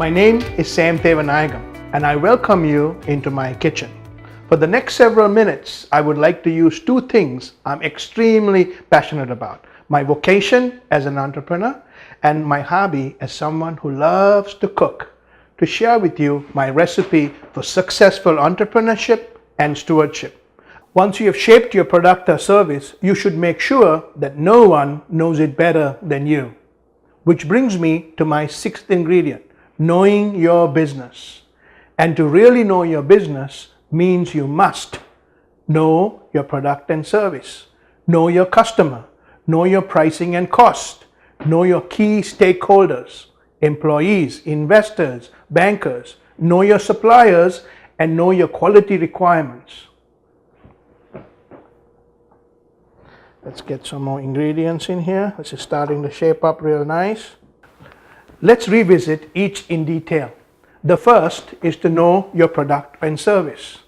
My name is Sam Thevanayagam and I welcome you into my kitchen. For the next several minutes, I would like to use two things I'm extremely passionate about: my vocation as an entrepreneur and my hobby as someone who loves to cook, to share with you my recipe for successful entrepreneurship and stewardship. Once you have shaped your product or service, you should make sure that no one knows it better than you. Which brings me to my sixth ingredient: knowing your business. And to really know your business means you must know your product and service, know your customer, know your pricing and cost, know your key stakeholders, employees, investors, bankers, know your suppliers, and know your quality requirements. Let's get some more ingredients in here. This is starting to shape up real nice. Let's revisit each in detail. The first is to know your product and service.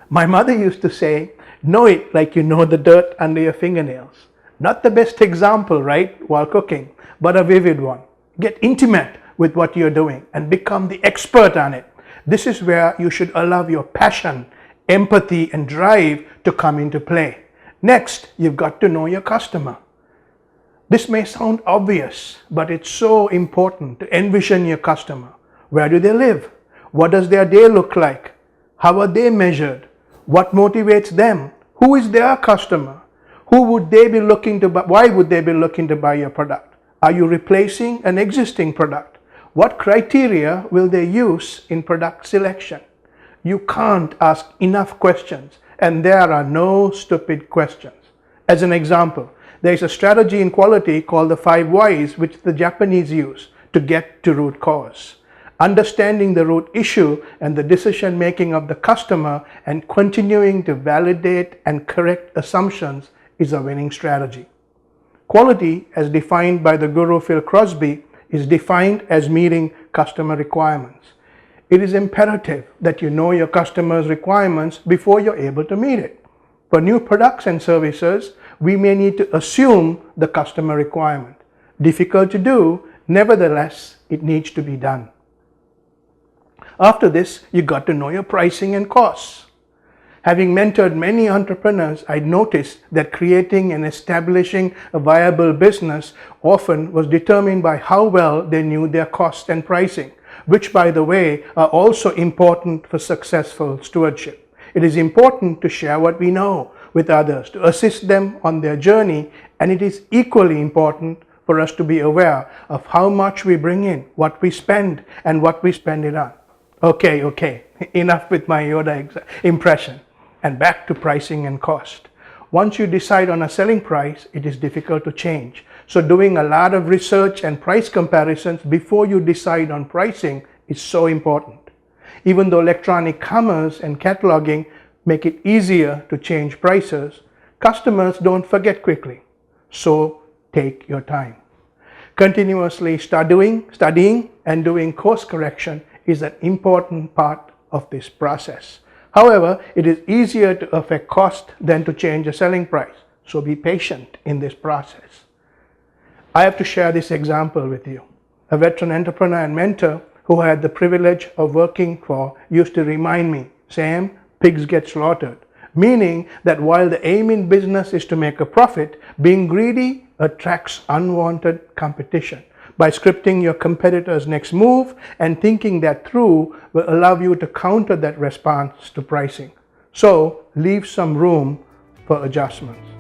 My mother used to say, know it like you know the dirt under your fingernails. Not the best example, right, while cooking, but a vivid one. Get intimate with what you're doing and become the expert on it. This is where you should allow your passion, empathy, and drive to come into play. Next, you've got to know your customer. This may sound obvious, but it's so important to envision your customer. Where do they live? What does their day look like? How are they measured? What motivates them? Who is their customer? Who would they be looking to buy? Why would they be looking to buy your product? Are you replacing an existing product? What criteria will they use in product selection? You can't ask enough questions, and there are no stupid questions. As an example, there is a strategy in quality called the 5 whys, which the Japanese use to get to root cause. Understanding the root issue and the decision making of the customer and continuing to validate and correct assumptions is a winning strategy. Quality, as defined by the guru Phil Crosby, is defined as meeting customer requirements. It is imperative that you know your customer's requirements before you're able to meet it. For new products and services, we may need to assume the customer requirement. Difficult to do, nevertheless, it needs to be done. After this, you got to know your pricing and costs. Having mentored many entrepreneurs, I noticed that creating and establishing a viable business often was determined by how well they knew their costs and pricing, which, by the way, are also important for successful stewardship. It is important to share what we know with others, to assist them on their journey, and it is equally important for us to be aware of how much we bring in, what we spend, and what we spend it on. Okay, enough with my Yoda impression, and back to pricing and cost. Once you decide on a selling price, it is difficult to change. So doing a lot of research and price comparisons before you decide on pricing is so important. Even though electronic commerce and cataloging make it easier to change prices, customers don't forget quickly. So take your time. Continuously studying and doing course correction is an important part of this process. However, it is easier to affect cost than to change a selling price. So be patient in this process. I have to share this example with you. A veteran entrepreneur and mentor who I had the privilege of working for used to remind me, Sam, pigs get slaughtered. Meaning that while the aim in business is to make a profit, being greedy attracts unwanted competition. By scripting your competitor's next move and thinking that through will allow you to counter that response to pricing. So leave some room for adjustments.